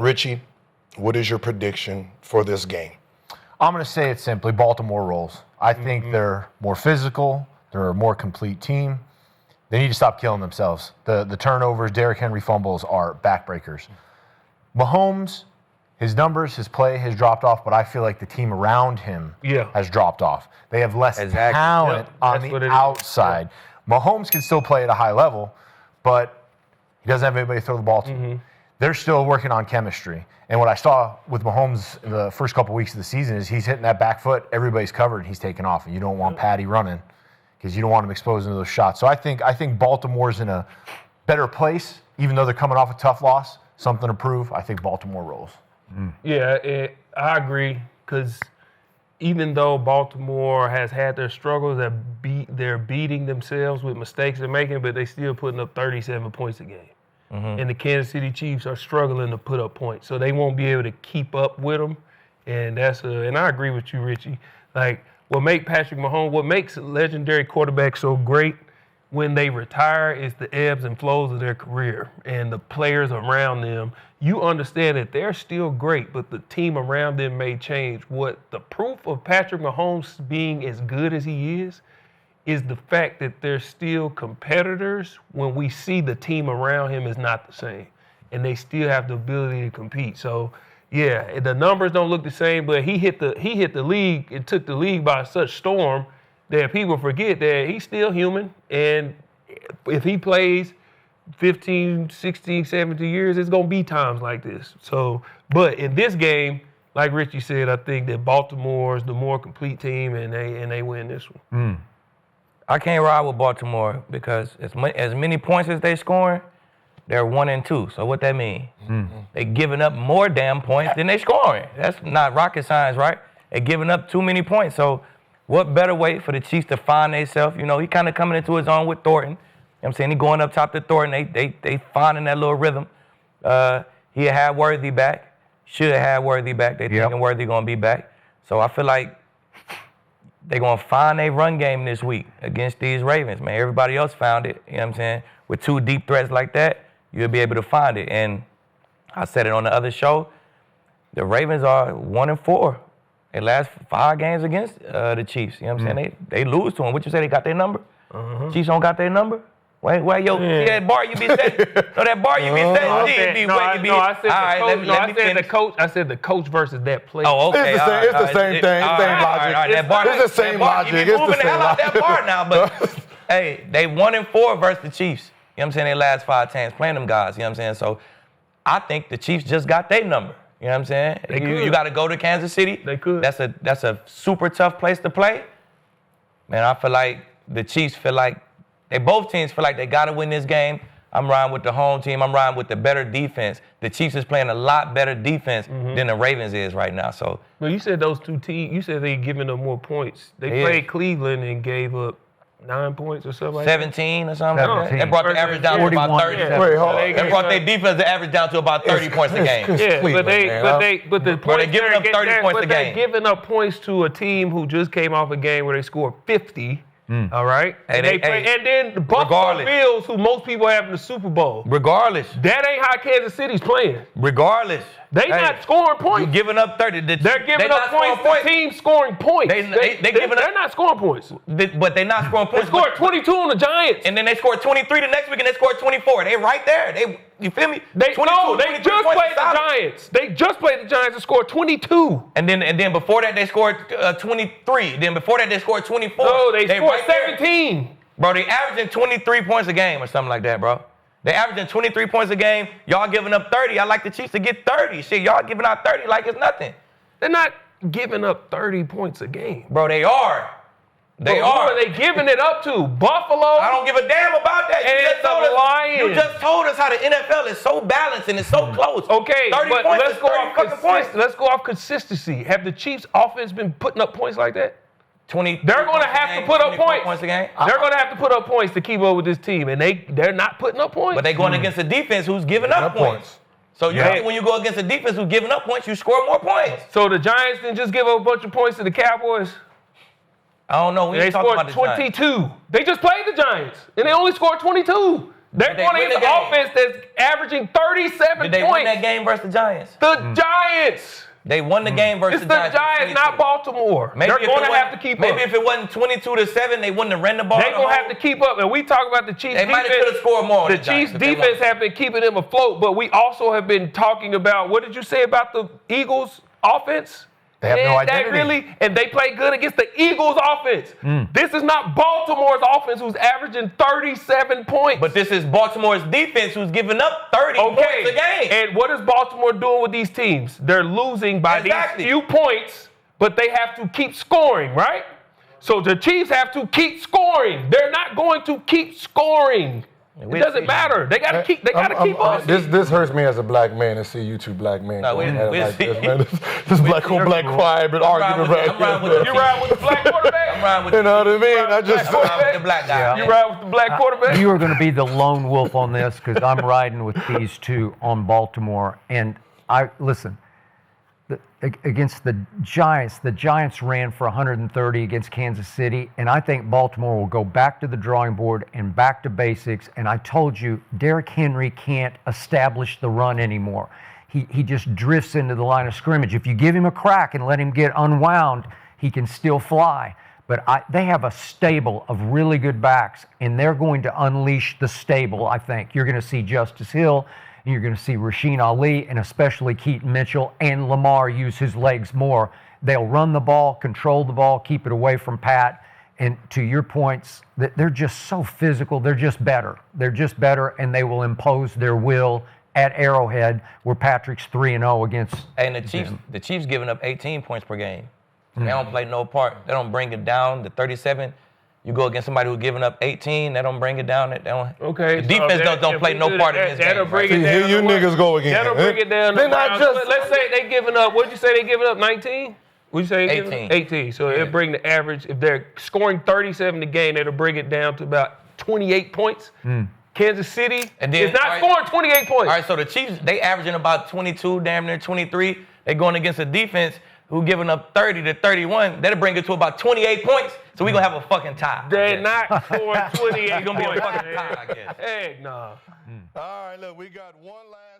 Richie, what is your prediction for this game? I'm going to say it simply, Baltimore rolls. I think they're more physical. They're a more complete team. They need to stop killing themselves. The turnovers, Derrick Henry fumbles are backbreakers. Mahomes, his numbers, his play has dropped off, but I feel like the team around him has dropped off. They have less talent on the outside. Mahomes can still play at a high level, but he doesn't have anybody to throw the ball to. They're still working on chemistry. And what I saw with Mahomes in the first couple weeks of the season is he's hitting that back foot, everybody's covered, and he's taking off. And you don't want Patty running because you don't want him exposed into those shots. So I think Baltimore's in a better place, even though they're coming off a tough loss, something to prove. I think Baltimore rolls. Yeah, I agree, because even though Baltimore has had their struggles, they're beating themselves with mistakes they're making, but they still putting up 37 points a game. And the Kansas City Chiefs are struggling to put up points, so they won't be able to keep up with them. And and I agree with you, Richie. Like, what makes Patrick Mahomes, what makes legendary quarterbacks so great when they retire is the ebbs and flows of their career and the players around them. You understand that they're still great, but the team around them may change. What the proof of Patrick Mahomes being as good as he is the fact that they're still competitors when we see the team around him is not the same. And they still have the ability to compete. So, yeah, the numbers don't look the same, but he hit the league and took the league by such storm that people forget that he's still human. And if he plays 15, 16, 17 years, it's going to be times like this. So, but in this game, like Richie said, I think that Baltimore is the more complete team, and they win this one. I can't ride with Baltimore because as many points as they scoring, they're 1-2. So what that mean? They giving up more damn points than they scoring. That's not rocket science, right? They giving up too many points. So what better way for the Chiefs to find themselves? You know, he kind of coming into his own with Thornton. You know what I'm saying? He going up top to Thornton. They finding that little rhythm. He had Worthy back. Should have had Worthy back. They thinking Worthy going to be back. So I feel like they're going to find a run game this week against these Ravens, man. Everybody else found it, you know what I'm saying? With two deep threats like that, you'll be able to find it. And I said it on the other show, the Ravens are 1-4. They last 5 games against the Chiefs, you know what I'm saying? They lose to them. What you say, they got their number? Chiefs don't got their number? Wait, see that bar you be setting? No, that bar you be setting? I said the coach versus that player. Oh, okay. It's the same thing. It's the same logic. You be moving the hell out that bar now, but hey, they 1-4 versus the Chiefs. You know what I'm saying? They last 5 times playing them guys. You know what I'm saying? So I think the Chiefs just got their number. You know what I'm saying? You got to go to Kansas City. They could. That's a super tough place to play. Man, I feel like the Chiefs feel like both teams feel like they got to win this game. I'm riding with the home team. I'm riding with the better defense. The Chiefs is playing a lot better defense than the Ravens is right now. So, well, you said those two teams. You said they giving up more points. They played Cleveland and gave up 9 points or something like 17 or something like that. They brought the average down to about 30. Wait, hold on. They brought their defense average down to about 30 points a game. Yeah, but the point they're giving up 30 points a game. They're giving up points to a team who just came off a game where they scored 50. All right? And then the Buffalo Bills, who most people have in the Super Bowl. Regardless. That ain't how Kansas City's playing. Regardless. They not scoring points. You're giving up 30. They're giving up points. The team's scoring points. They're not scoring points. But they're not scoring points. They scored 22 on the Giants. And then they scored 23 the next week, and they scored 24. They right there. You feel me? They just played the Giants. They just played the Giants and scored 22. And then before that, they scored 23. Then before that, they scored 24. No, they scored right 17. There. Bro, they averaging 23 points a game or something like that, bro. They averaging 23 points a game. Y'all giving up 30. I like the Chiefs to get 30. Shit, y'all giving out 30 like it's nothing. They're not giving up 30 points a game. Bro, they are. Who are they giving it up to? Buffalo? I don't give a damn about that. You just told us how the NFL is so balanced and it's so close. Okay, 30 but points let's is go 30 off fucking points. Let's go off consistency. Have the Chiefs' offense been putting up points like that? They're going to have to put up points. They're going to have to put up points to keep up with this team, and they're not putting up points. But they're going against a defense who's giving up points. So when you go against a defense who's giving up points, you score more points. So the Giants didn't just give up a bunch of points to the Cowboys? I don't know. They scored 22. They just played the Giants, and they only scored 22. They're going against the offense that's averaging 37 points. Did they win that game versus the Giants? The Giants. They won the game versus the Giants. It's the Giants, not Baltimore. They're going to have to keep up. Maybe if it wasn't 22-7, they wouldn't have ran the ball. They're going to have to keep up. And we talk about the Chiefs' defense. They might have could have scored more. The Chiefs' defense have been keeping them afloat, but we also have been talking about, what did you say about the Eagles' offense? They have no identity. And they play good against the Eagles' offense. This is not Baltimore's offense, who's averaging 37 points. But this is Baltimore's defense, who's giving up 30 points a game. And what is Baltimore doing with these teams? They're losing by these few points, but they have to keep scoring, right? So the Chiefs have to keep scoring. They're not going to keep scoring. It doesn't matter. They got to keep. They got to keep up. This hurts me as a black man to see you two black men. No, this black on black quiet, but arguing about it. You ride with the black quarterback. I'm riding with You know what I mean? I just with the black guy. You ride with the black quarterback. You are going to be the lone wolf on this because I'm riding with these two on Baltimore. And listen. Against the Giants ran for 130 against Kansas City, and I think Baltimore will go back to the drawing board and back to basics. And I told you, Derrick Henry can't establish the run anymore. He just drifts into the line of scrimmage. If you give him a crack and let him get unwound, he can still fly. But they have a stable of really good backs, and they're going to unleash the stable, I think. You're going to see Justice Hill, and you're going to see Rasheen Ali, and especially Keaton Mitchell and Lamar use his legs more. They'll run the ball, control the ball, keep it away from Pat. And to your points, they're just so physical. They're just better. They're just better, and they will impose their will at Arrowhead, where Patrick's 3-0 against. And the Chiefs giving up 18 points per game. They don't play no part. They don't bring it down to 37. You go against somebody who's giving up 18, they don't bring it down. The defense don't play no part in this game. Bring it down. Here you niggas go again. That'll bring it down. Let's say they giving up. What'd you say they giving up? 19? What'd you say? 18. 18. So it'll bring the average. If they're scoring 37 a game, it'll bring it down to about 28 points. Kansas City is not scoring 28 points. All right, so the Chiefs, they averaging about 22, damn near 23. They're going against a defense who giving up 30 to 31. That'll bring it to about 28 points. So we're going to have a fucking tie. They're not scoring 28 It's going to be a points. fucking tie, I guess. Heck no. All right, look, we got one last.